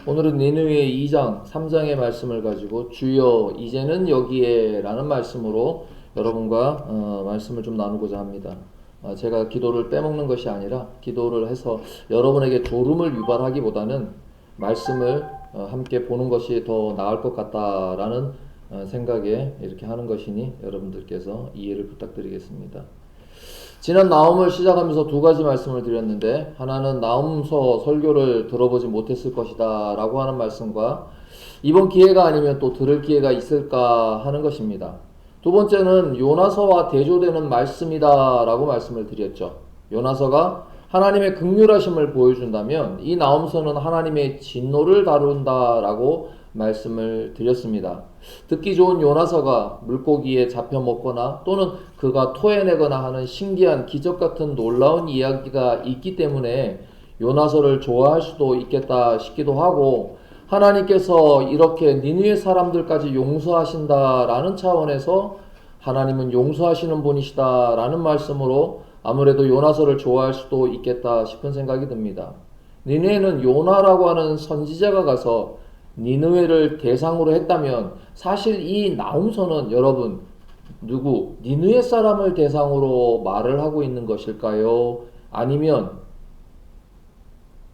오늘은 니느웨 2장, 3장의 말씀을 가지고 주여 이제는 여기에 라는 말씀으로 여러분과 말씀을 좀 나누고자 합니다. 제가 기도를 빼먹는 것이 아니라 기도를 해서 여러분에게 졸음을 유발하기보다는 말씀을 함께 보는 것이 더 나을 것 같다라는 생각에 이렇게 하는 것이니 여러분들께서 이해를 부탁드리겠습니다. 지난 나움을 시작하면서 두 가지 말씀을 드렸는데, 하나는 나움서 설교를 들어보지 못했을 것이다 라고 하는 말씀과 이번 기회가 아니면 또 들을 기회가 있을까 하는 것입니다. 두 번째는 요나서와 대조되는 말씀이다 라고 말씀을 드렸죠. 요나서가 하나님의 긍휼하심을 보여준다면 이 나움서는 하나님의 진노를 다룬다 라고 말씀을 드렸습니다. 듣기 좋은 요나서가 물고기에 잡혀 먹거나 또는 그가 토해내거나 하는 신기한 기적 같은 놀라운 이야기가 있기 때문에 요나서를 좋아할 수도 있겠다 싶기도 하고, 하나님께서 이렇게 니느웨 사람들까지 용서하신다라는 차원에서 하나님은 용서하시는 분이시다라는 말씀으로 아무래도 요나서를 좋아할 수도 있겠다 싶은 생각이 듭니다. 니느웨는 요나라고 하는 선지자가 가서 니느웨를 대상으로 했다면 사실 이 나움서는 여러분 니느웨 사람을 대상으로 말을 하고 있는 것일까요? 아니면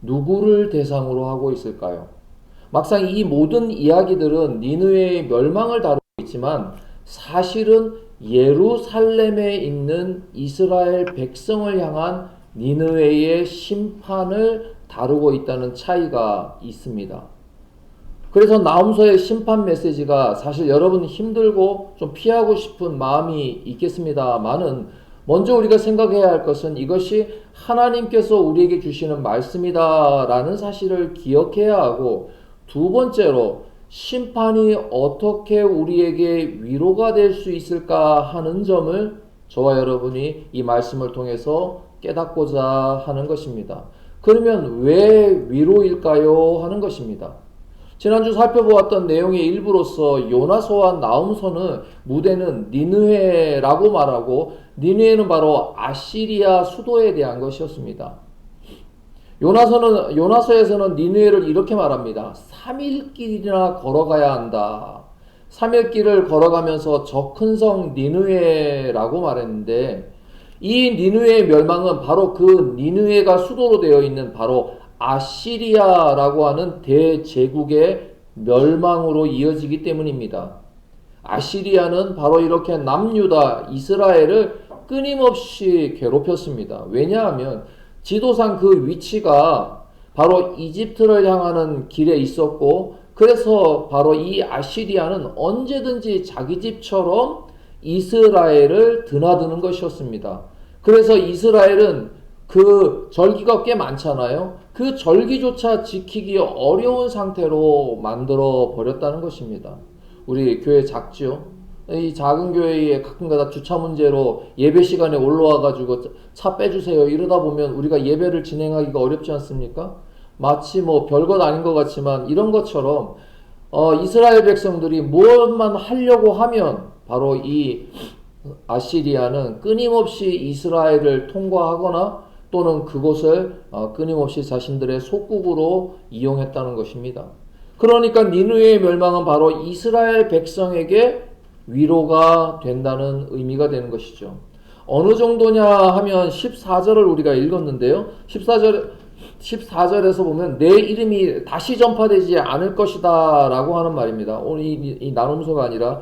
누구를 대상으로 하고 있을까요? 막상 이 모든 이야기들은 니느웨의 멸망을 다루고 있지만 사실은 예루살렘에 있는 이스라엘 백성을 향한 니느웨의 심판을 다루고 있다는 차이가 있습니다. 그래서 나움서의 심판 메시지가 사실 여러분 힘들고 좀 피하고 싶은 마음이 있겠습니다만은, 먼저 우리가 생각해야 할 것은 이것이 하나님께서 우리에게 주시는 말씀이다라는 사실을 기억해야 하고, 두 번째로 심판이 어떻게 우리에게 위로가 될 수 있을까 하는 점을 저와 여러분이 이 말씀을 통해서 깨닫고자 하는 것입니다. 그러면 왜 위로일까요? 하는 것입니다. 지난주 살펴보았던 내용의 일부로서 요나서와 나움서는 무대는 니느웨라고 말하고, 니느웨는 바로 아시리아 수도에 대한 것이었습니다. 요나서에서는 니느웨를 이렇게 말합니다. 3일 길이나 걸어가야 한다. 3일 길을 걸어가면서 저 큰 성 니느웨라고 말했는데, 이 니느웨의 멸망은 바로 그 니느웨가 수도로 되어 있는 바로 아시리아라고 하는 대제국의 멸망으로 이어지기 때문입니다. 아시리아는 바로 이렇게 남유다 이스라엘을 끊임없이 괴롭혔습니다. 왜냐하면 지도상 그 위치가 바로 이집트를 향하는 길에 있었고, 그래서 바로 이 아시리아는 언제든지 자기 집처럼 이스라엘을 드나드는 것이었습니다. 그래서 이스라엘은 그 절기가 꽤 많잖아요. 그 절기조차 지키기 어려운 상태로 만들어 버렸다는 것입니다. 우리 교회 작지요? 이 작은 교회에 가끔가다 주차 문제로 예배 시간에 올라와 가지고 차 빼주세요 이러다 보면 우리가 예배를 진행하기가 어렵지 않습니까? 마치 뭐 별것 아닌 것 같지만 이런 것처럼 이스라엘 백성들이 무엇만 하려고 하면 바로 이 아시리아는 끊임없이 이스라엘을 통과하거나 또는 그곳을 끊임없이 자신들의 속국으로 이용했다는 것입니다. 그러니까 니느웨의 멸망은 바로 이스라엘 백성에게 위로가 된다는 의미가 되는 것이죠. 어느 정도냐 하면 14절을 우리가 읽었는데요. 14절에서 보면 내 이름이 다시 전파되지 않을 것이다 라고 하는 말입니다. 오늘 이 나눔서가 아니라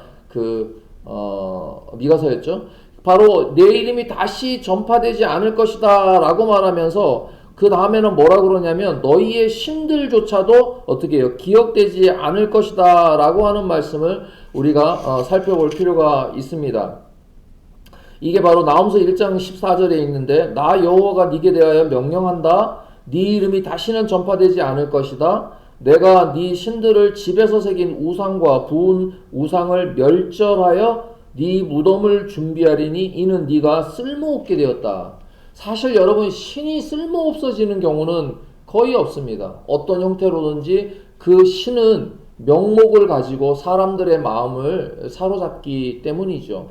미가서였죠. 바로 내 이름이 다시 전파되지 않을 것이다 라고 말하면서 그 다음에는 뭐라 그러냐면 너희의 신들조차도 어떻게 해요? 기억되지 않을 것이다 라고 하는 말씀을 우리가 살펴볼 필요가 있습니다. 이게 바로 나홈서 1장 14절에 있는데, 나 여호와가 네게 대하여 명령한다. 네 이름이 다시는 전파되지 않을 것이다. 내가 네 신들을 집에서 새긴 우상과 부은 우상을 멸절하여 네 무덤을 준비하리니 이는 네가 쓸모없게 되었다. 사실 여러분, 신이 쓸모없어지는 경우는 거의 없습니다. 어떤 형태로든지 그 신은 명목을 가지고 사람들의 마음을 사로잡기 때문이죠.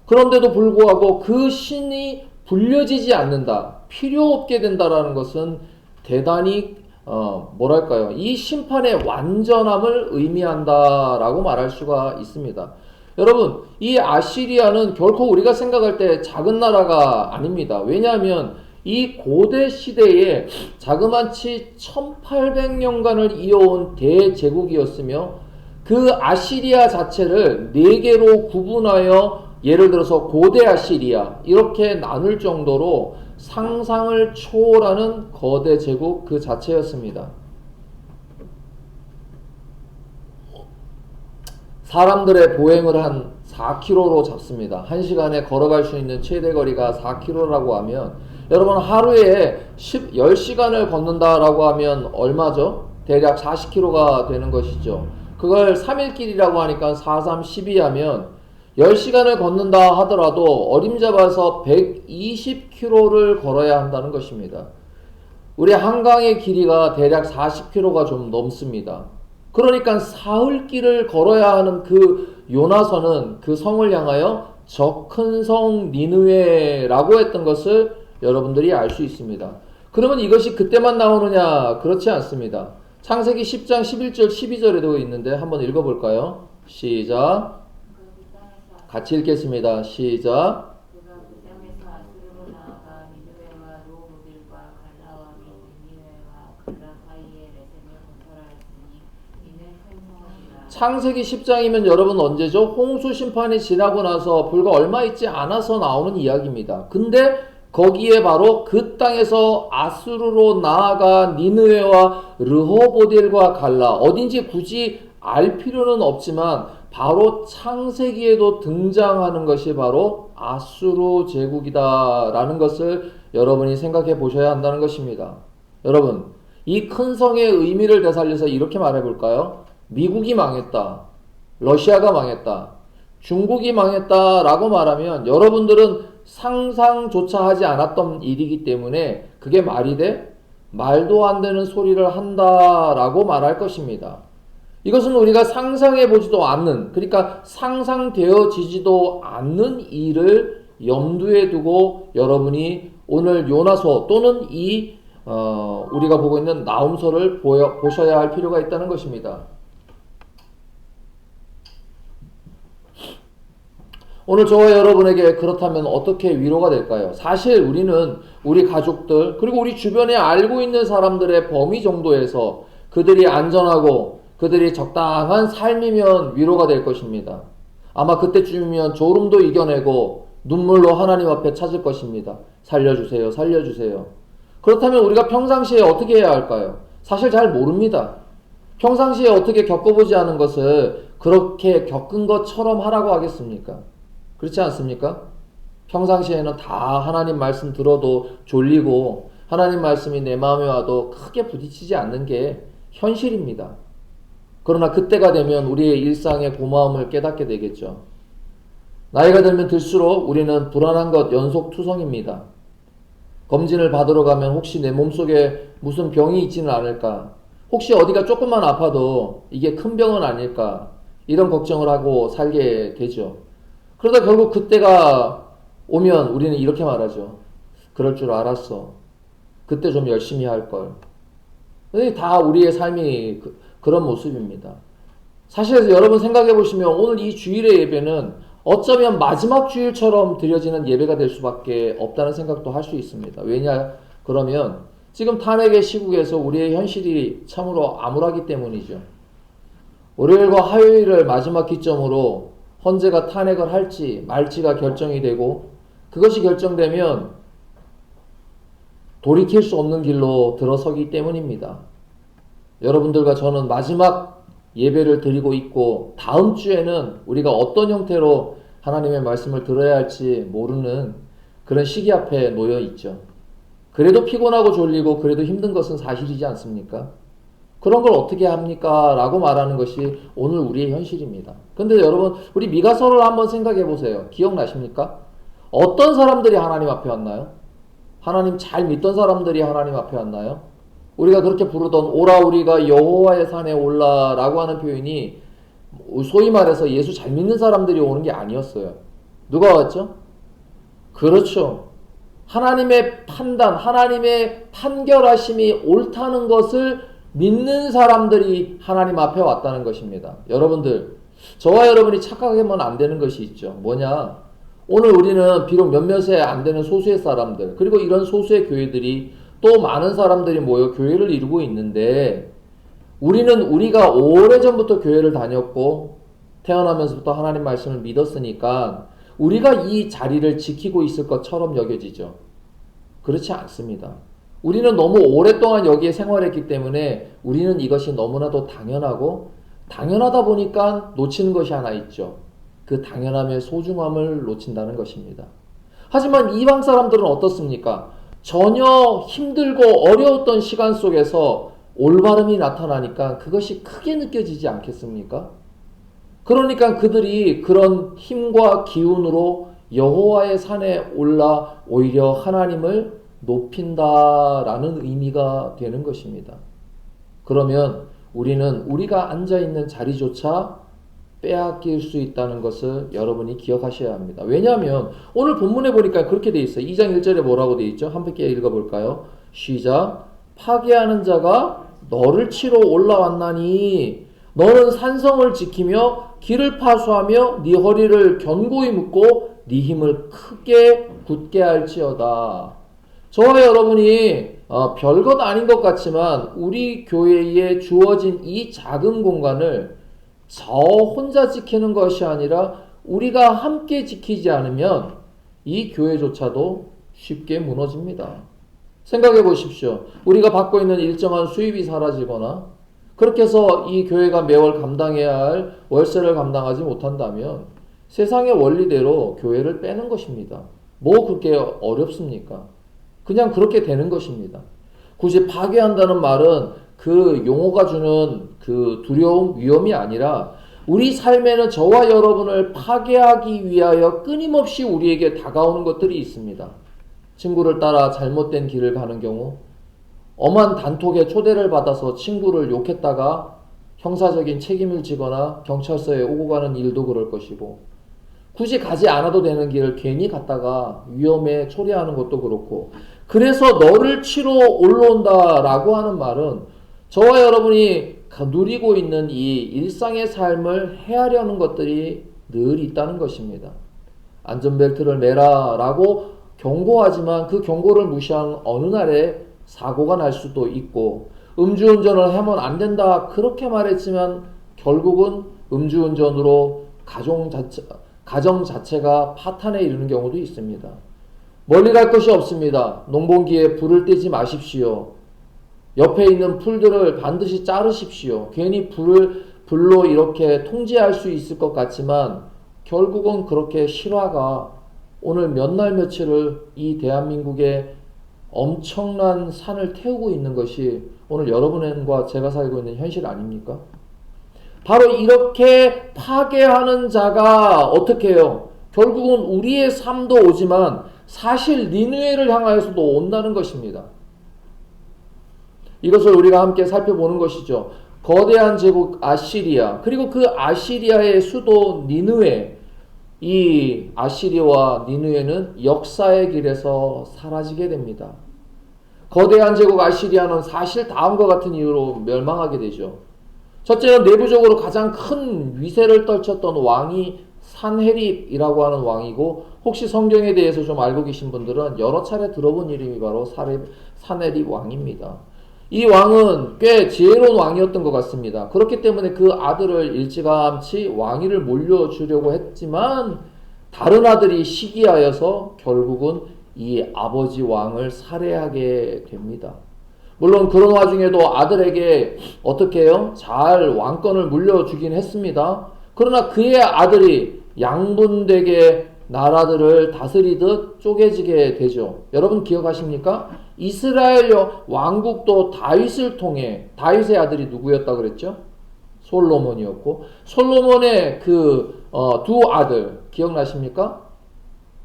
그런데도 불구하고 그 신이 불려지지 않는다, 필요 없게 된다라는 것은 대단히 뭐랄까요? 이 심판의 완전함을 의미한다라고 말할 수가 있습니다. 여러분, 이 아시리아는 결코 우리가 생각할 때 작은 나라가 아닙니다. 왜냐하면 이 고대 시대에 자그마치 1800년간을 이어온 대제국이었으며 그 아시리아 자체를 네 개로 구분하여 예를 들어서 고대 아시리아 이렇게 나눌 정도로 상상을 초월하는 거대 제국 그 자체였습니다. 사람들의 보행을 한 4km로 잡습니다. 1시간에 걸어갈 수 있는 최대 거리가 4km라고 하면 여러분 하루에 10시간을 걷는다라고 하면 얼마죠? 대략 40km가 되는 것이죠. 그걸 3일길이라고 하니까 4, 3, 12 하면 10시간을 걷는다 하더라도 어림잡아서 120km를 걸어야 한다는 것입니다. 우리 한강의 길이가 대략 40km가 좀 넘습니다. 그러니까 사흘길을 걸어야 하는 그 요나서는 그 성을 향하여 저 큰 성 니느웨라고 했던 것을 여러분들이 알 수 있습니다. 그러면 이것이 그때만 나오느냐? 그렇지 않습니다. 창세기 10장 11절 12절에도 있는데 한번 읽어볼까요? 시작. 같이 읽겠습니다. 시작. 창세기 10장이면 여러분 언제죠? 홍수 심판이 지나고 나서 불과 얼마 있지 않아서 나오는 이야기입니다. 근데 거기에 바로 그 땅에서 아수르로 나아가 니느웨와 르호보델과 갈라 어딘지 굳이 알 필요는 없지만 바로 창세기에도 등장하는 것이 바로 아수르 제국이다라는 것을 여러분이 생각해 보셔야 한다는 것입니다. 여러분, 이 큰 성의 의미를 되살려서 이렇게 말해 볼까요? 미국이 망했다. 러시아가 망했다. 중국이 망했다라고 말하면 여러분들은 상상조차 하지 않았던 일이기 때문에 그게 말이 돼? 말도 안 되는 소리를 한다라고 말할 것입니다. 이것은 우리가 상상해 보지도 않는, 그러니까 상상되어지지도 않는 일을 염두에 두고 여러분이 오늘 요나서 또는 우리가 보고 있는 나훔서를 보셔야 할 필요가 있다는 것입니다. 오늘 저와 여러분에게 그렇다면 어떻게 위로가 될까요? 사실 우리는 우리 가족들 그리고 우리 주변에 알고 있는 사람들의 범위 정도에서 그들이 안전하고 그들이 적당한 삶이면 위로가 될 것입니다. 아마 그때쯤이면 졸음도 이겨내고 눈물로 하나님 앞에 찾을 것입니다. 살려주세요. 살려주세요. 그렇다면 우리가 평상시에 어떻게 해야 할까요? 사실 잘 모릅니다. 평상시에 어떻게 겪어보지 않은 것을 그렇게 겪은 것처럼 하라고 하겠습니까? 그렇지 않습니까? 평상시에는 다 하나님 말씀 들어도 졸리고 하나님 말씀이 내 마음에 와도 크게 부딪히지 않는 게 현실입니다. 그러나 그때가 되면 우리의 일상의 고마움을 깨닫게 되겠죠. 나이가 들면 들수록 우리는 불안한 것 연속투성입니다. 검진을 받으러 가면 혹시 내 몸속에 무슨 병이 있지는 않을까? 혹시 어디가 조금만 아파도 이게 큰 병은 아닐까? 이런 걱정을 하고 살게 되죠. 그러다 결국 그때가 오면 우리는 이렇게 말하죠. 그럴 줄 알았어. 그때 좀 열심히 할 걸. 다 우리의 삶이 그런 모습입니다. 사실 여러분 생각해 보시면 오늘 이 주일의 예배는 어쩌면 마지막 주일처럼 드려지는 예배가 될 수밖에 없다는 생각도 할 수 있습니다. 왜냐? 그러면 지금 탄핵의 시국에서 우리의 현실이 참으로 암울하기 때문이죠. 월요일과 화요일을 마지막 기점으로 헌재가 탄핵을 할지 말지가 결정이 되고 그것이 결정되면 돌이킬 수 없는 길로 들어서기 때문입니다. 여러분들과 저는 마지막 예배를 드리고 있고 다음 주에는 우리가 어떤 형태로 하나님의 말씀을 들어야 할지 모르는 그런 시기 앞에 놓여 있죠. 그래도 피곤하고 졸리고 그래도 힘든 것은 사실이지 않습니까? 그런 걸 어떻게 합니까? 라고 말하는 것이 오늘 우리의 현실입니다. 근데 여러분, 우리 미가서를 한번 생각해 보세요. 기억나십니까? 어떤 사람들이 하나님 앞에 왔나요? 하나님 잘 믿던 사람들이 하나님 앞에 왔나요? 우리가 그렇게 부르던 오라 우리가 여호와의 산에 올라 라고 하는 표현이 소위 말해서 예수 잘 믿는 사람들이 오는 게 아니었어요. 누가 왔죠? 그렇죠. 하나님의 판단, 하나님의 판결하심이 옳다는 것을 믿는 사람들이 하나님 앞에 왔다는 것입니다. 여러분들, 저와 여러분이 착각하면 안 되는 것이 있죠. 뭐냐? 오늘 우리는 비록 몇몇에 안 되는 소수의 사람들, 그리고 이런 소수의 교회들이 또 많은 사람들이 모여 교회를 이루고 있는데, 우리가 오래전부터 교회를 다녔고 태어나면서부터 하나님 말씀을 믿었으니까 우리가 이 자리를 지키고 있을 것처럼 여겨지죠. 그렇지 않습니다. 우리는 너무 오랫동안 여기에 생활했기 때문에 우리는 이것이 너무나도 당연하고, 당연하다 보니까 놓치는 것이 하나 있죠. 그 당연함의 소중함을 놓친다는 것입니다. 하지만 이방 사람들은 어떻습니까? 전혀 힘들고 어려웠던 시간 속에서 올바름이 나타나니까 그것이 크게 느껴지지 않겠습니까? 그러니까 그들이 그런 힘과 기운으로 여호와의 산에 올라 오히려 하나님을 높인다라는 의미가 되는 것입니다. 그러면 우리는 우리가 앉아있는 자리조차 빼앗길 수 있다는 것을 여러분이 기억하셔야 합니다. 왜냐하면 오늘 본문에 보니까 그렇게 돼 있어요. 2장 1절에 뭐라고 돼 있죠? 함께 읽어볼까요? 시작. 파괴하는 자가 너를 치러 올라왔나니 너는 산성을 지키며 길을 파수하며 네 허리를 견고히 묶고 네 힘을 크게 굳게 할지어다. 저와 여러분이 별것 아닌 것 같지만 우리 교회에 주어진 이 작은 공간을 저 혼자 지키는 것이 아니라 우리가 함께 지키지 않으면 이 교회조차도 쉽게 무너집니다. 생각해 보십시오. 우리가 받고 있는 일정한 수입이 사라지거나 그렇게 해서 이 교회가 매월 감당해야 할 월세를 감당하지 못한다면 세상의 원리대로 교회를 빼는 것입니다. 뭐 그렇게 어렵습니까? 그냥 그렇게 되는 것입니다. 굳이 파괴한다는 말은 그 용어가 주는 그 두려움, 위험이 아니라 우리 삶에는 저와 여러분을 파괴하기 위하여 끊임없이 우리에게 다가오는 것들이 있습니다. 친구를 따라 잘못된 길을 가는 경우, 엄한 단톡에 초대를 받아서 친구를 욕했다가 형사적인 책임을 지거나 경찰서에 오고 가는 일도 그럴 것이고, 굳이 가지 않아도 되는 길을 괜히 갔다가 위험에 초래하는 것도 그렇고, 그래서 너를 치러 올라온다라고 하는 말은 저와 여러분이 누리고 있는 이 일상의 삶을 헤아려는 것들이 늘 있다는 것입니다. 안전벨트를 매라라고 경고하지만 그 경고를 무시한 어느 날에 사고가 날 수도 있고, 음주운전을 하면 안 된다 그렇게 말했지만 결국은 음주운전으로 가정 자체가 파탄에 이르는 경우도 있습니다. 멀리 갈 것이 없습니다. 농번기에 불을 떼지 마십시오. 옆에 있는 풀들을 반드시 자르십시오. 괜히 불로 이렇게 통제할 수 있을 것 같지만 결국은 그렇게 실화가 오늘 몇 날 며칠을 이 대한민국의 엄청난 산을 태우고 있는 것이 오늘 여러분과 제가 살고 있는 현실 아닙니까? 바로 이렇게 파괴하는 자가 어떻게 해요? 결국은 우리의 삶도 오지만 사실 니느웨를 향하여서도 온다는 것입니다. 이것을 우리가 함께 살펴보는 것이죠. 거대한 제국 아시리아, 그리고 그 아시리아의 수도 니느웨, 이 아시리아와 니느웨는 역사의 길에서 사라지게 됩니다. 거대한 제국 아시리아는 사실 다음과 같은 이유로 멸망하게 되죠. 첫째는 내부적으로 가장 큰 위세를 떨쳤던 왕이 산헤립이라고 하는 왕이고, 혹시 성경에 대해서 좀 알고 계신 분들은 여러 차례 들어본 이름이 바로 산헤립 왕입니다. 이 왕은 꽤 지혜로운 왕이었던 것 같습니다. 그렇기 때문에 그 아들을 일찌감치 왕위를 물려주려고 했지만 다른 아들이 시기하여서 결국은 이 아버지 왕을 살해하게 됩니다. 물론 그런 와중에도 아들에게 어떻게 해요? 잘 왕권을 물려주긴 했습니다. 그러나 그의 아들이 양분되게 나라들을 다스리듯 쪼개지게 되죠. 여러분 기억하십니까? 이스라엘 왕국도 다윗을 통해, 다윗의 아들이 누구였다 그랬죠? 솔로몬이었고, 솔로몬의 그 두 아들 기억나십니까?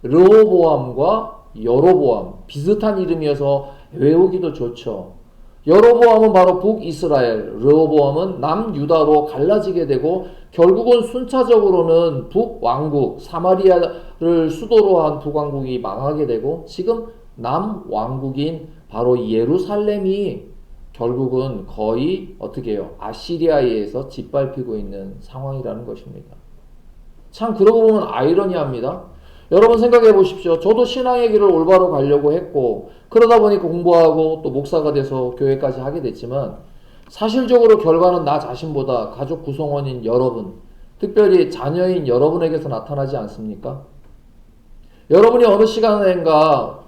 르호보암과 여로보암, 비슷한 이름이어서 외우기도 좋죠. 여로보암은 바로 북이스라엘, 르호보암은 남유다로 갈라지게 되고 결국은 순차적으로는 북왕국, 사마리아를 수도로 한 북왕국이 망하게 되고 지금 남왕국인 바로 예루살렘이 결국은 거의 어떻게 해요? 아시리아에 의해서 짓밟히고 있는 상황이라는 것입니다. 참 그러고 보면 아이러니합니다. 여러분 생각해 보십시오. 저도 신앙의 길을 올바로 가려고 했고 그러다 보니까 공부하고 또 목사가 돼서 교회까지 하게 됐지만 사실적으로 결과는 나 자신보다 가족 구성원인 여러분, 특별히 자녀인 여러분에게서 나타나지 않습니까? 여러분이 어느 시간인가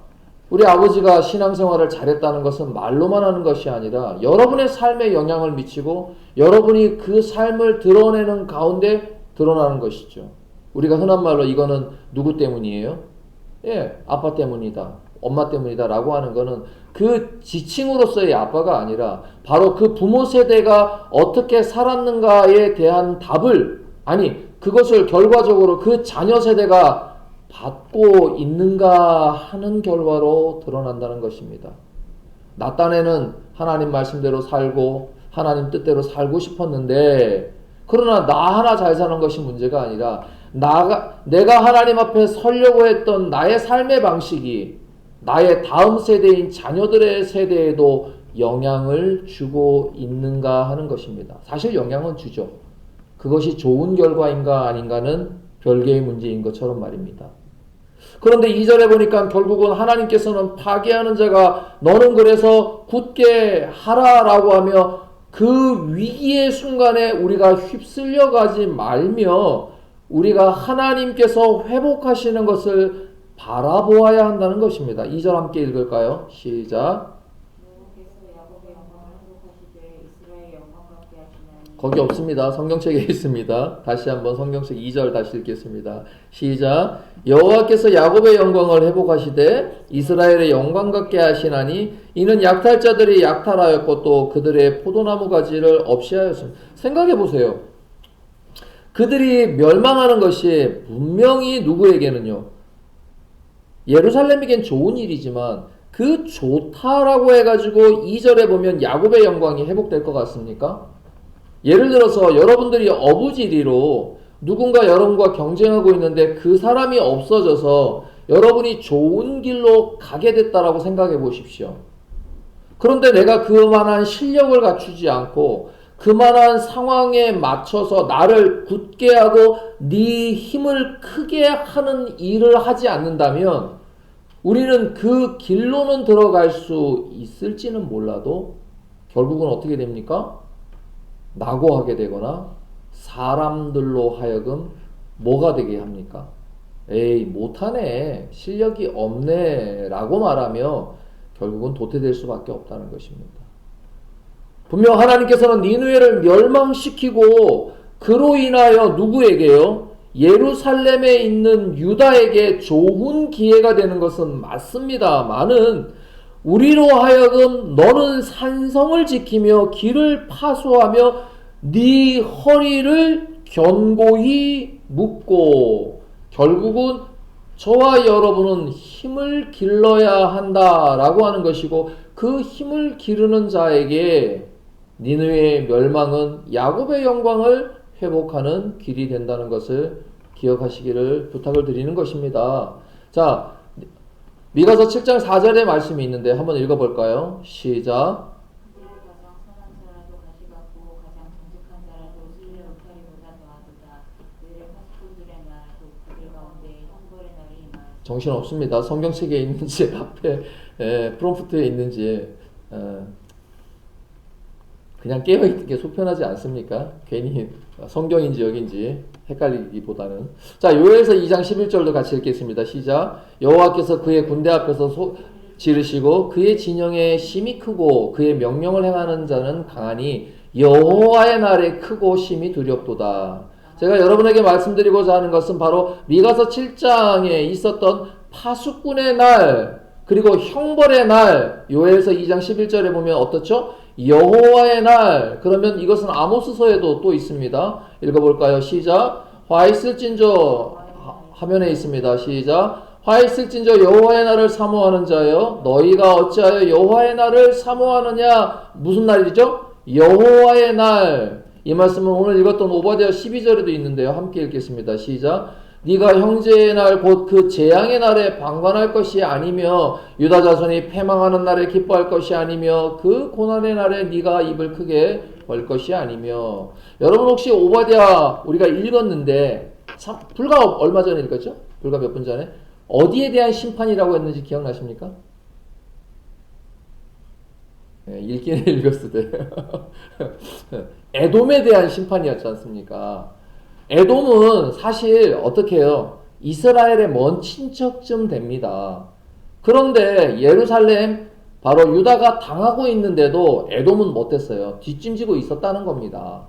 우리 아버지가 신앙생활을 잘했다는 것은 말로만 하는 것이 아니라 여러분의 삶에 영향을 미치고 여러분이 그 삶을 드러내는 가운데 드러나는 것이죠. 우리가 흔한 말로 이거는 누구 때문이에요? 예, 아빠 때문이다. 엄마 때문이다 라고 하는 거는 그 지칭으로서의 아빠가 아니라 바로 그 부모 세대가 어떻게 살았는가에 대한 답을, 아니 그것을 결과적으로 그 자녀 세대가 받고 있는가 하는 결과로 드러난다는 것입니다. 나 딴에는 하나님 말씀대로 살고 하나님 뜻대로 살고 싶었는데 그러나 나 하나 잘 사는 것이 문제가 아니라 내가 하나님 앞에 서려고 했던 나의 삶의 방식이 나의 다음 세대인 자녀들의 세대에도 영향을 주고 있는가 하는 것입니다. 사실 영향은 주죠. 그것이 좋은 결과인가 아닌가는 별개의 문제인 것처럼 말입니다. 그런데 2절에 보니까 결국은 하나님께서는 파괴하는 자가 너는 그래서 굳게 하라라고 하며 그 위기의 순간에 우리가 휩쓸려 가지 말며 우리가 하나님께서 회복하시는 것을 바라보아야 한다는 것입니다. 2절 함께 읽을까요? 시작. 거기 없습니다. 성경책에 있습니다. 다시 한번 성경책 2절 다시 읽겠습니다. 시작. 여호와께서 야곱의 영광을 회복하시되 이스라엘의 영광 같게 하시나니 이는 약탈자들이 약탈하였고 또 그들의 포도나무 가지를 없이 하였습니다. 생각해 보세요. 그들이 멸망하는 것이 분명히 누구에게는요. 예루살렘에겐 좋은 일이지만 그 좋다라고 해가지고 2절에 보면 야곱의 영광이 회복될 것 같습니까? 예를 들어서 여러분들이 어부지리로 누군가 여러분과 경쟁하고 있는데 그 사람이 없어져서 여러분이 좋은 길로 가게 됐다라고 생각해 보십시오. 그런데 내가 그만한 실력을 갖추지 않고 그만한 상황에 맞춰서 나를 굳게 하고 네 힘을 크게 하는 일을 하지 않는다면 우리는 그 길로는 들어갈 수 있을지는 몰라도 결국은 어떻게 됩니까? 낙오하게 되거나 사람들로 하여금 뭐가 되게 합니까? 에이 못하네, 실력이 없네 라고 말하며 결국은 도태될 수밖에 없다는 것입니다. 분명 하나님께서는 니느웨를 멸망시키고 그로 인하여 누구에게요? 예루살렘에 있는 유다에게 좋은 기회가 되는 것은 맞습니다만은 우리로 하여금 너는 산성을 지키며 길을 파수하며 네 허리를 견고히 묶고 결국은 저와 여러분은 힘을 길러야 한다라고 하는 것이고 그 힘을 기르는 자에게 니느웨의 멸망은 야곱의 영광을 회복하는 길이 된다는 것을 기억하시기를 부탁을 드리는 것입니다. 자, 미가서 7장 4절의 말씀이 있는데 한번 읽어볼까요? 시작. 정신없습니다. 성경책에 있는지 앞에 프롬프트에 있는지 그냥 깨어있는 게 속편하지 않습니까? 괜히 성경인지 여긴지 헷갈리기보다는. 자, 요엘서 2장 11절도 같이 읽겠습니다. 시작. 여호와께서 그의 군대 앞에서 지르시고 그의 진영에 심히 크고 그의 명령을 행하는 자는 강하니 여호와의 날에 크고 심히 두렵도다. 제가 여러분에게 말씀드리고자 하는 것은 바로 미가서 7장에 있었던 파수꾼의 날 그리고 형벌의 날, 요엘서 2장 11절에 보면 어떻죠? 여호와의 날. 그러면 이것은 아모스서에도 또 있습니다. 읽어볼까요? 시작. 화 있을진저 화면에 있습니다. 시작. 화 있을진저 여호와의 날을 사모하는 자여 너희가 어찌하여 여호와의 날을 사모하느냐. 무슨 날이죠? 여호와의 날. 이 말씀은 오늘 읽었던 오바댜 12절에도 있는데요. 함께 읽겠습니다. 시작. 네가 형제의 날 곧 그 재앙의 날에 방관할 것이 아니며 유다 자손이 패망하는 날에 기뻐할 것이 아니며 그 고난의 날에 네가 입을 크게 벌 것이 아니며. 여러분 혹시 오바댜 우리가 읽었는데 불과 얼마 전에 읽었죠? 불과 몇 분 전에 어디에 대한 심판이라고 했는지 기억나십니까? 읽기는 읽었을 때 에돔에 대한 심판이었지 않습니까? 에돔은 사실 어떻게 해요? 이스라엘의 먼 친척쯤 됩니다. 그런데 예루살렘 바로 유다가 당하고 있는데도 에돔은 못했어요. 뒷짐지고 있었다는 겁니다.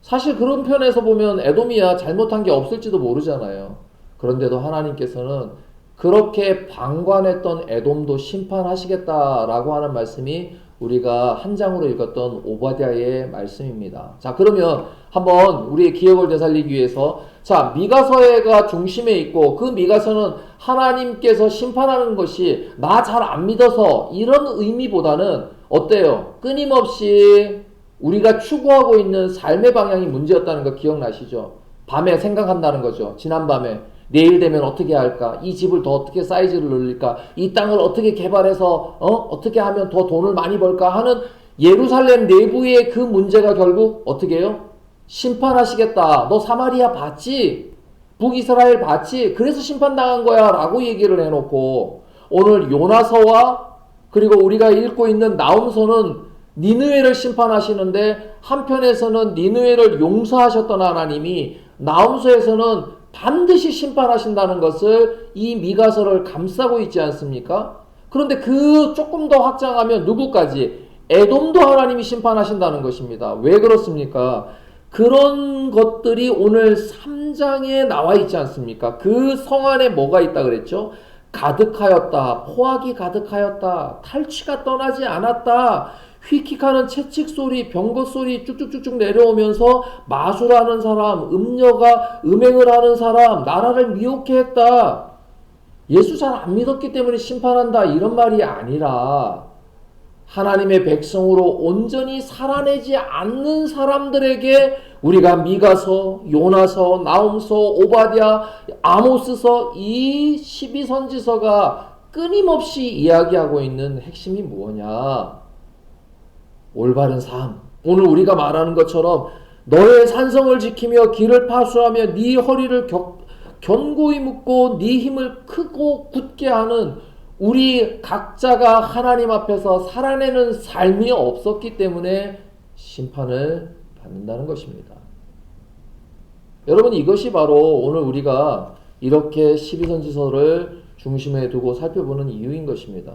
사실 그런 편에서 보면 에돔이야 잘못한 게 없을지도 모르잖아요. 그런데도 하나님께서는 그렇게 방관했던 에돔도 심판하시겠다라고 하는 말씀이 우리가 한 장으로 읽었던 오바댜의 말씀입니다. 자, 그러면 한번 우리의 기억을 되살리기 위해서 자, 미가서가 중심에 있고 그 미가서는 하나님께서 심판하는 것이 나 잘 안 믿어서 이런 의미보다는 어때요? 끊임없이 우리가 추구하고 있는 삶의 방향이 문제였다는 거 기억나시죠? 밤에 생각한다는 거죠. 지난밤에 내일 되면 어떻게 할까? 이 집을 더 어떻게 사이즈를 늘릴까? 이 땅을 어떻게 개발해서 어떻게 하면 더 돈을 많이 벌까? 하는 예루살렘 내부의 그 문제가 결국 어떻게 해요? 심판하시겠다. 너 사마리아 봤지? 북이스라엘 봤지? 그래서 심판당한 거야 라고 얘기를 해놓고 오늘 요나서와 그리고 우리가 읽고 있는 나훔서는 니느웨를 심판하시는데 한편에서는 니느웨를 용서하셨던 하나님이 나훔서에서는 반드시 심판하신다는 것을 이 미가서를 감싸고 있지 않습니까? 그런데 그 조금 더 확장하면 누구까지? 에돔도 하나님이 심판하신다는 것입니다. 왜 그렇습니까? 그런 것들이 오늘 3장에 나와 있지 않습니까? 그 성 안에 뭐가 있다 그랬죠? 가득하였다. 포악이 가득하였다. 탈취가 떠나지 않았다. 휙휙하는 채찍 소리, 병거 소리 쭉쭉쭉쭉 내려오면서 마술하는 사람, 음행을 하는 사람, 나라를 미혹해 했다. 예수 잘 안 믿었기 때문에 심판한다. 이런 말이 아니라 하나님의 백성으로 온전히 살아내지 않는 사람들에게 우리가 미가서, 요나서, 나훔서, 오바댜, 아모스서 이 12선지서가 끊임없이 이야기하고 있는 핵심이 뭐냐? 올바른 삶. 오늘 우리가 말하는 것처럼 너의 산성을 지키며 길을 파수하며 네 허리를 견고히 묶고 네 힘을 크고 굳게 하는 우리 각자가 하나님 앞에서 살아내는 삶이 없었기 때문에 심판을 받는다는 것입니다. 여러분 이것이 바로 오늘 우리가 이렇게 12선지서를 중심에 두고 살펴보는 이유인 것입니다.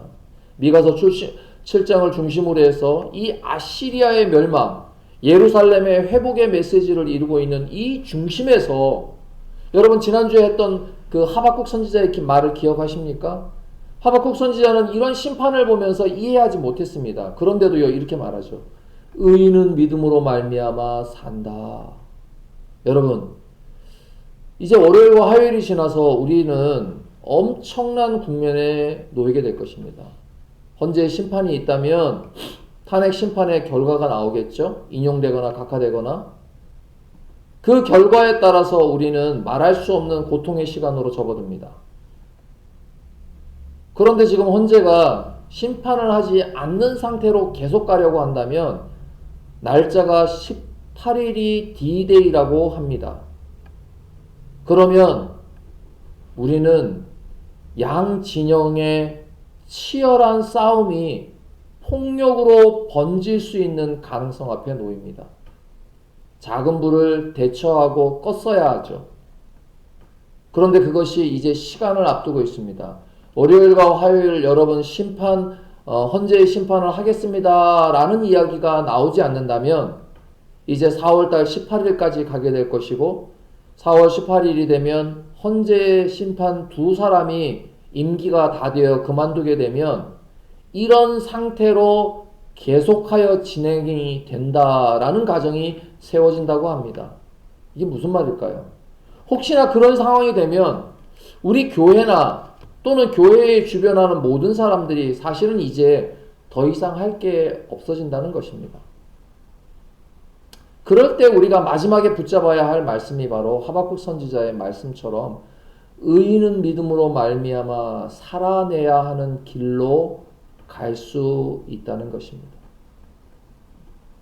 미가서 7장을 중심으로 해서 이 아시리아의 멸망, 예루살렘의 회복의 메시지를 이루고 있는 이 중심에서 여러분 지난주에 했던 그 하박국 선지자의 말을 기억하십니까? 하박국 선지자는 이런 심판을 보면서 이해하지 못했습니다. 그런데도요 이렇게 말하죠. 의인은 믿음으로 말미암아 산다. 여러분 이제 월요일과 화요일이 지나서 우리는 엄청난 국면에 놓이게 될 것입니다. 헌재에 심판이 있다면 탄핵 심판의 결과가 나오겠죠. 인용되거나 각하되거나 그 결과에 따라서 우리는 말할 수 없는 고통의 시간으로 접어듭니다. 그런데 지금 헌재가 심판을 하지 않는 상태로 계속 가려고 한다면 날짜가 18일이 D-Day라고 합니다. 그러면 우리는 양 진영의 치열한 싸움이 폭력으로 번질 수 있는 가능성 앞에 놓입니다. 작은 불을 대처하고 껐어야 하죠. 그런데 그것이 이제 시간을 앞두고 있습니다. 월요일과 화요일 여러분 헌재의 심판을 하겠습니다 라는 이야기가 나오지 않는다면 이제 4월달 18일까지 가게 될 것이고 4월 18일이 되면 헌재의 심판 두 사람이 임기가 다 되어 그만두게 되면 이런 상태로 계속하여 진행이 된다라는 가정이 세워진다고 합니다. 이게 무슨 말일까요? 혹시나 그런 상황이 되면 우리 교회나 또는 교회에 주변하는 모든 사람들이 사실은 이제 더 이상 할 게 없어진다는 것입니다. 그럴 때 우리가 마지막에 붙잡아야 할 말씀이 바로 하박국 선지자의 말씀처럼 의인은 믿음으로 말미암아 살아내야 하는 길로 갈 수 있다는 것입니다.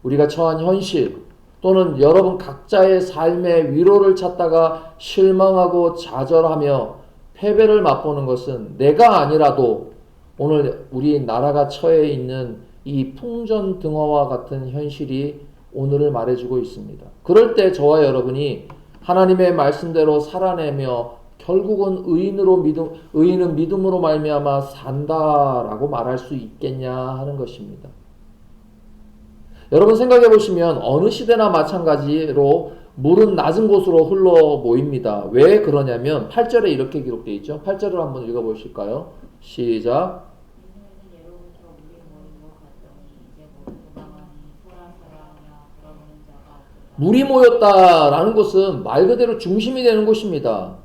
우리가 처한 현실 또는 여러분 각자의 삶의 위로를 찾다가 실망하고 좌절하며 패배를 맛보는 것은 내가 아니라도 오늘 우리 나라가 처해 있는 이 풍전등화와 같은 현실이 오늘을 말해주고 있습니다. 그럴 때 저와 여러분이 하나님의 말씀대로 살아내며 결국은 의인은 믿음으로 말미암아 산다라고 말할 수 있겠냐 하는 것입니다. 여러분 생각해 보시면 어느 시대나 마찬가지로 물은 낮은 곳으로 흘러 모입니다. 왜 그러냐면 8절에 이렇게 기록되어 있죠. 8절을 한번 읽어 보실까요? 시작. 물이 모였다라는 것은 말 그대로 중심이 되는 곳입니다.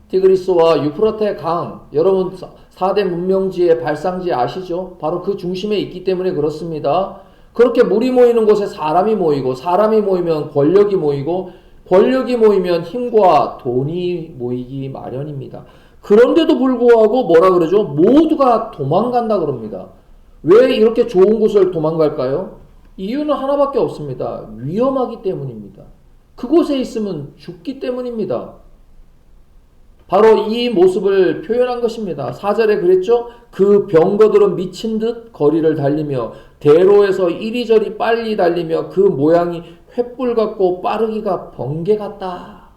티그리스와 유프라테 강, 여러분 4대 문명지의 발상지 아시죠? 바로 그 중심에 있기 때문에 그렇습니다. 그렇게 물이 모이는 곳에 사람이 모이고, 사람이 모이면 권력이 모이고, 권력이 모이면 힘과 돈이 모이기 마련입니다. 그런데도 불구하고 뭐라 그러죠? 모두가 도망간다 그럽니다. 왜 이렇게 좋은 곳을 도망갈까요? 이유는 하나밖에 없습니다. 위험하기 때문입니다. 그곳에 있으면 죽기 때문입니다. 바로 이 모습을 표현한 것입니다. 4절에 그랬죠? 그 병거들은 미친 듯 거리를 달리며 대로에서 이리저리 빨리 달리며 그 모양이 횃불 같고 빠르기가 번개 같다.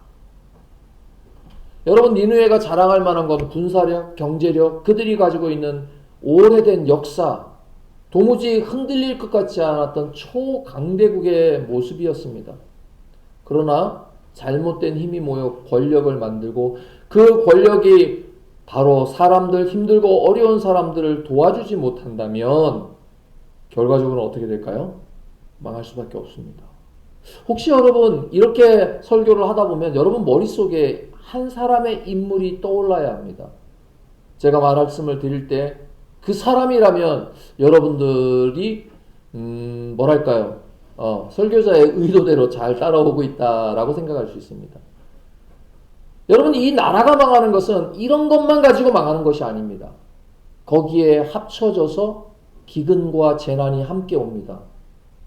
여러분 니느웨가 자랑할 만한 건 군사력, 경제력, 그들이 가지고 있는 오래된 역사, 도무지 흔들릴 것 같지 않았던 초강대국의 모습이었습니다. 그러나 잘못된 힘이 모여 권력을 만들고 그 권력이 바로 사람들, 힘들고 어려운 사람들을 도와주지 못한다면 결과적으로 어떻게 될까요? 망할 수밖에 없습니다. 혹시 여러분 이렇게 설교를 하다 보면 여러분 머릿속에 한 사람의 인물이 떠올라야 합니다. 제가 말씀을 드릴 때 그 사람이라면 여러분들이 뭐랄까요? 설교자의 의도대로 잘 따라오고 있다라고 생각할 수 있습니다. 여러분 이 나라가 망하는 것은 이런 것만 가지고 망하는 것이 아닙니다. 거기에 합쳐져서 기근과 재난이 함께 옵니다.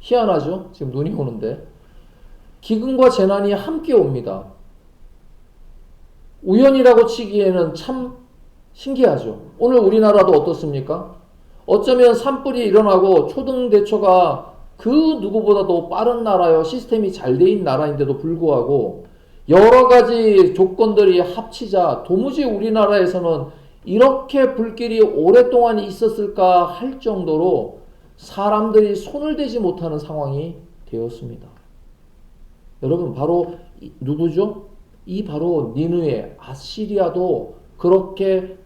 희한하죠? 지금 눈이 오는데 기근과 재난이 함께 옵니다. 우연이라고 치기에는 참 신기하죠. 오늘 우리나라도 어떻습니까? 어쩌면 산불이 일어나고 초등대처가 그 누구보다도 빠른 나라요. 시스템이 잘 돼 있는 나라인데도 불구하고 여러 가지 조건들이 합치자 도무지 우리나라에서는 이렇게 불길이 오랫동안 있었을까 할 정도로 사람들이 손을 대지 못하는 상황이 되었습니다. 여러분 바로 누구죠? 이 바로 니느웨, 아시리아도 그렇게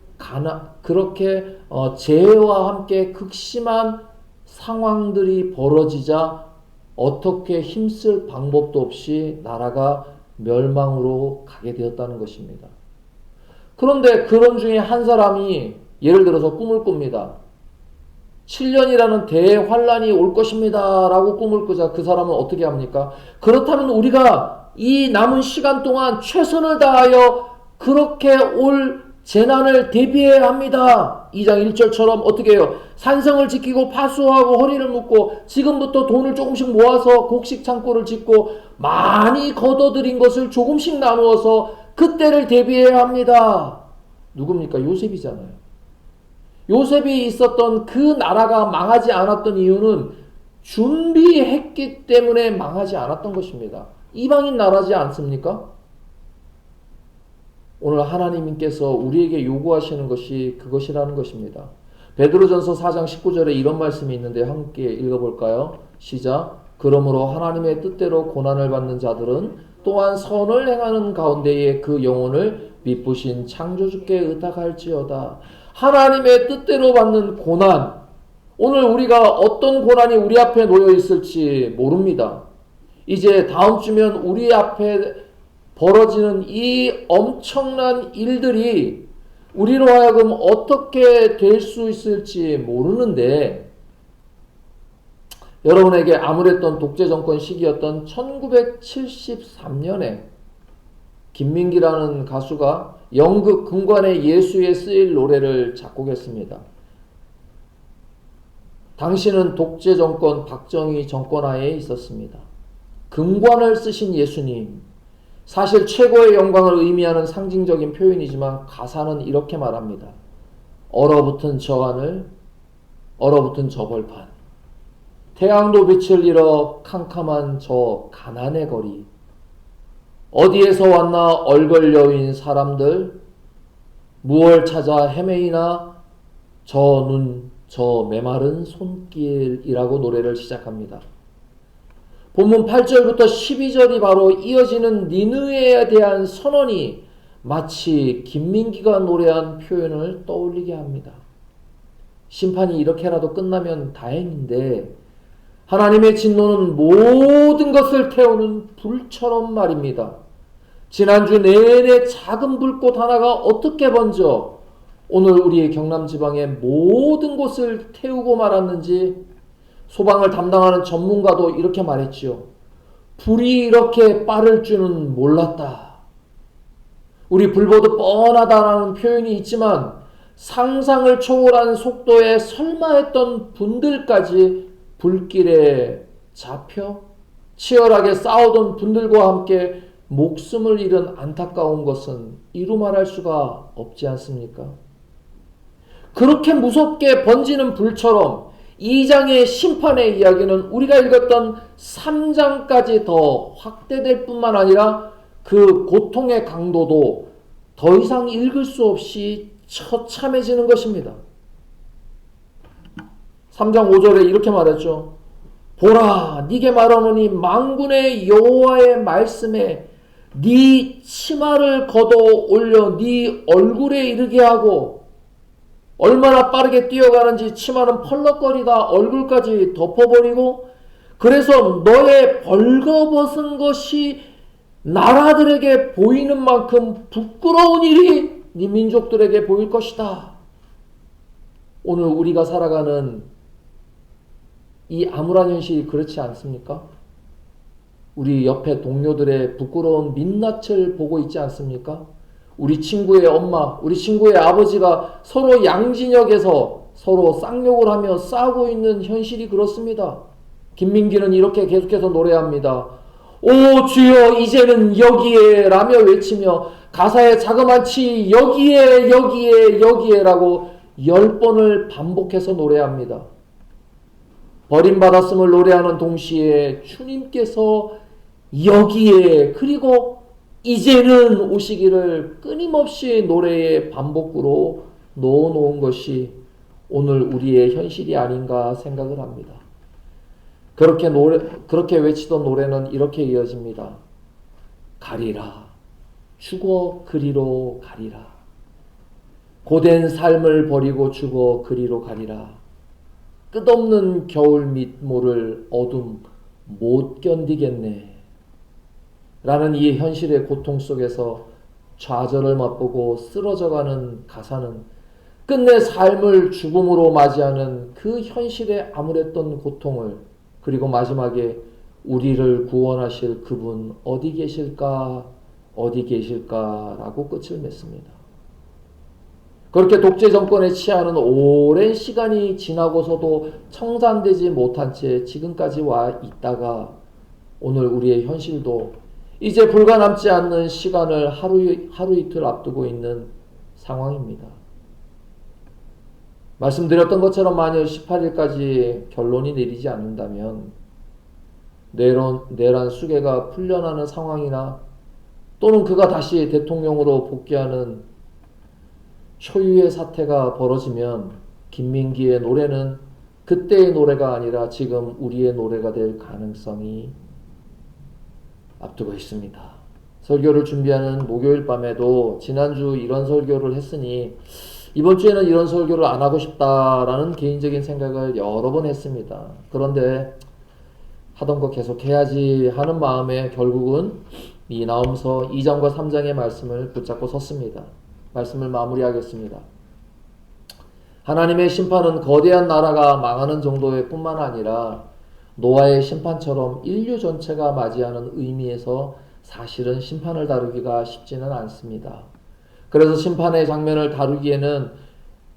재해와 함께 극심한 상황들이 벌어지자 어떻게 힘쓸 방법도 없이 나라가 멸망으로 가게 되었다는 것입니다. 그런데 그런 중에 한 사람이 예를 들어서 꿈을 꿉니다. 7년이라는 대환란이 올 것입니다 라고 꿈을 꾸자 그 사람은 어떻게 합니까? 그렇다면 우리가 이 남은 시간 동안 최선을 다하여 그렇게 올 재난을 대비해야 합니다. 2장 1절처럼 어떻게 해요? 산성을 지키고 파수하고 허리를 묶고 지금부터 돈을 조금씩 모아서 곡식 창고를 짓고 많이 걷어들인 것을 조금씩 나누어서 그때를 대비해야 합니다. 누굽니까? 요셉이잖아요. 요셉이 있었던 그 나라가 망하지 않았던 이유는 준비했기 때문에 망하지 않았던 것입니다. 이방인 나라지 않습니까? 오늘 하나님께서 우리에게 요구하시는 것이 그것이라는 것입니다. 베드로전서 4장 19절에 이런 말씀이 있는데 함께 읽어볼까요? 시작. 그러므로 하나님의 뜻대로 고난을 받는 자들은 또한 선을 행하는 가운데에 그 영혼을 미쁘신 창조주께 의탁할지어다. 하나님의 뜻대로 받는 고난. 오늘 우리가 어떤 고난이 우리 앞에 놓여 있을지 모릅니다. 이제 다음 주면 우리 앞에 벌어지는 이 엄청난 일들이 우리로 하여금 어떻게 될 수 있을지 모르는데 여러분에게 암울했던 독재 정권 시기였던 1973년에 김민기라는 가수가 연극 금관의 예수에 쓰일 노래를 작곡했습니다. 당시는 독재 정권 박정희 정권 하에 있었습니다. 금관을 쓰신 예수님, 사실 최고의 영광을 의미하는 상징적인 표현이지만 가사는 이렇게 말합니다. 얼어붙은 저 하늘, 얼어붙은 저 벌판, 태양도 빛을 잃어 캄캄한 저 가난의 거리, 어디에서 왔나 얼걸려인 사람들, 무얼 찾아 헤매이나 저 눈, 저 메마른 손길이라고 노래를 시작합니다. 본문 8절부터 12절이 바로 이어지는 니느웨에 대한 선언이 마치 김민기가 노래한 표현을 떠올리게 합니다. 심판이 이렇게라도 끝나면 다행인데 하나님의 진노는 모든 것을 태우는 불처럼 말입니다. 지난주 내내 작은 불꽃 하나가 어떻게 번져 오늘 우리의 경남지방의 모든 곳을 태우고 말았는지 소방을 담당하는 전문가도 이렇게 말했지요. 불이 이렇게 빠를 줄은 몰랐다. 우리 불보듯 뻔하다라는 표현이 있지만 상상을 초월한 속도에 설마 했던 분들까지 불길에 잡혀 치열하게 싸우던 분들과 함께 목숨을 잃은 안타까운 것은 이루 말할 수가 없지 않습니까? 그렇게 무섭게 번지는 불처럼 2장의 심판의 이야기는 우리가 읽었던 3장까지 더 확대될 뿐만 아니라 그 고통의 강도도 더 이상 읽을 수 없이 처참해지는 것입니다. 3장 5절에 이렇게 말했죠. 보라, 네게 말하노니 만군의 여호와의 말씀에 네 치마를 걷어 올려 네 얼굴에 이르게 하고 얼마나 빠르게 뛰어가는지 치마는 펄럭거리다 얼굴까지 덮어버리고 그래서 너의 벌거벗은 것이 나라들에게 보이는 만큼 부끄러운 일이 네 민족들에게 보일 것이다. 오늘 우리가 살아가는 이 암울한 현실이 그렇지 않습니까? 우리 옆에 동료들의 부끄러운 민낯을 보고 있지 않습니까? 우리 친구의 엄마, 우리 친구의 아버지가 서로 양진역에서 서로 쌍욕을 하며 싸우고 있는 현실이 그렇습니다. 김민기는 이렇게 계속해서 노래합니다. 오 주여 이제는 여기에 라며 외치며 가사에 자그마치 여기에 여기에 여기에라고 10번을 반복해서 노래합니다. 버림받았음을 노래하는 동시에 주님께서 여기에 그리고 이제는 오시기를 끊임없이 노래의 반복으로 넣어놓은 것이 오늘 우리의 현실이 아닌가 생각을 합니다. 그렇게 외치던 노래는 이렇게 이어집니다. 가리라. 죽어 그리로 가리라. 고된 삶을 버리고 죽어 그리로 가리라. 끝없는 겨울 밑모를 어둠 못 견디겠네. 라는 이 현실의 고통 속에서 좌절을 맛보고 쓰러져가는 가사는 끝내 삶을 죽음으로 맞이하는 그 현실의 암울했던 고통을 그리고 마지막에 우리를 구원하실 그분 어디 계실까 어디 계실까 라고 끝을 맺습니다. 그렇게 독재 정권에 취하는 오랜 시간이 지나고서도 청산되지 못한 채 지금까지 와 있다가 오늘 우리의 현실도 이제 불과 남지 않는 시간을 하루 이틀 앞두고 있는 상황입니다. 말씀드렸던 것처럼 만일 18일까지 결론이 내리지 않는다면 내란 수계가 풀려나는 상황이나 또는 그가 다시 대통령으로 복귀하는 초유의 사태가 벌어지면 김민기의 노래는 그때의 노래가 아니라 지금 우리의 노래가 될 가능성이 앞두고 있습니다. 설교를 준비하는 목요일 밤에도 지난주 이런 설교를 했으니 이번 주에는 이런 설교를 안 하고 싶다라는 개인적인 생각을 여러 번 했습니다. 그런데 하던 거 계속 해야지 하는 마음에 결국은 이 나홈서 2장과 3장의 말씀을 붙잡고 섰습니다. 말씀을 마무리하겠습니다. 하나님의 심판은 거대한 나라가 망하는 정도의 뿐만 아니라 노아의 심판처럼 인류 전체가 맞이하는 의미에서 사실은 심판을 다루기가 쉽지는 않습니다. 그래서 심판의 장면을 다루기에는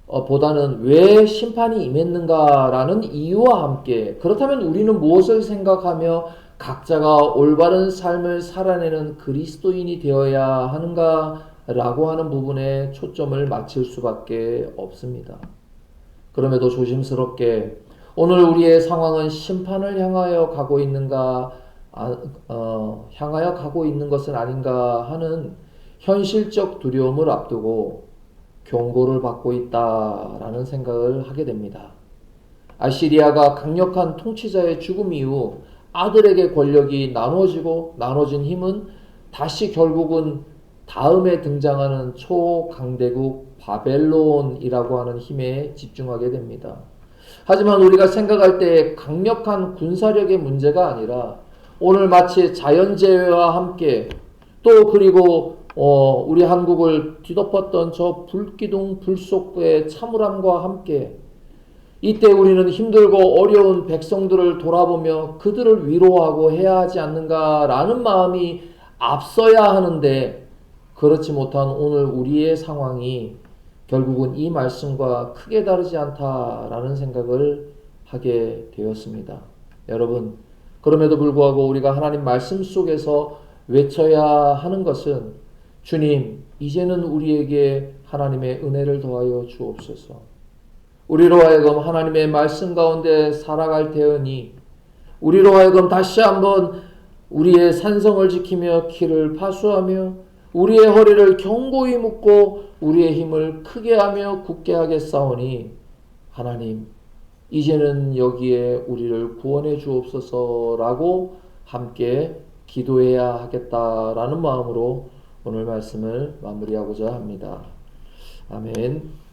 보다는 왜 심판이 임했는가라는 이유와 함께, 그렇다면 우리는 무엇을 생각하며 각자가 올바른 삶을 살아내는 그리스도인이 되어야 하는가라고 하는 부분에 초점을 맞출 수밖에 없습니다. 그럼에도 조심스럽게 오늘 우리의 상황은 심판을 향하여 가고 있는가, 향하여 가고 있는 것은 아닌가 하는 현실적 두려움을 앞두고 경고를 받고 있다라는 생각을 하게 됩니다. 아시리아가 강력한 통치자의 죽음 이후 아들에게 권력이 나눠진 힘은 다시 결국은 다음에 등장하는 초강대국 바벨론이라고 하는 힘에 집중하게 됩니다. 하지만 우리가 생각할 때 강력한 군사력의 문제가 아니라 오늘 마치 자연재해와 함께 또 그리고 우리 한국을 뒤덮었던 저 불기둥 불속의 참울함과 함께 이때 우리는 힘들고 어려운 백성들을 돌아보며 그들을 위로하고 해야 하지 않는가라는 마음이 앞서야 하는데, 그렇지 못한 오늘 우리의 상황이 결국은 이 말씀과 크게 다르지 않다라는 생각을 하게 되었습니다. 여러분, 그럼에도 불구하고 우리가 하나님 말씀 속에서 외쳐야 하는 것은, 주님, 이제는 우리에게 하나님의 은혜를 더하여 주옵소서. 우리로 하여금 하나님의 말씀 가운데 살아갈 때였니, 우리로 하여금 다시 한번 우리의 산성을 지키며 키를 파수하며 우리의 허리를 견고히 묶고 우리의 힘을 크게 하며 굳게 하겠사오니, 하나님 이제는 여기에 우리를 구원해 주옵소서라고 함께 기도해야 하겠다라는 마음으로 오늘 말씀을 마무리하고자 합니다. 아멘.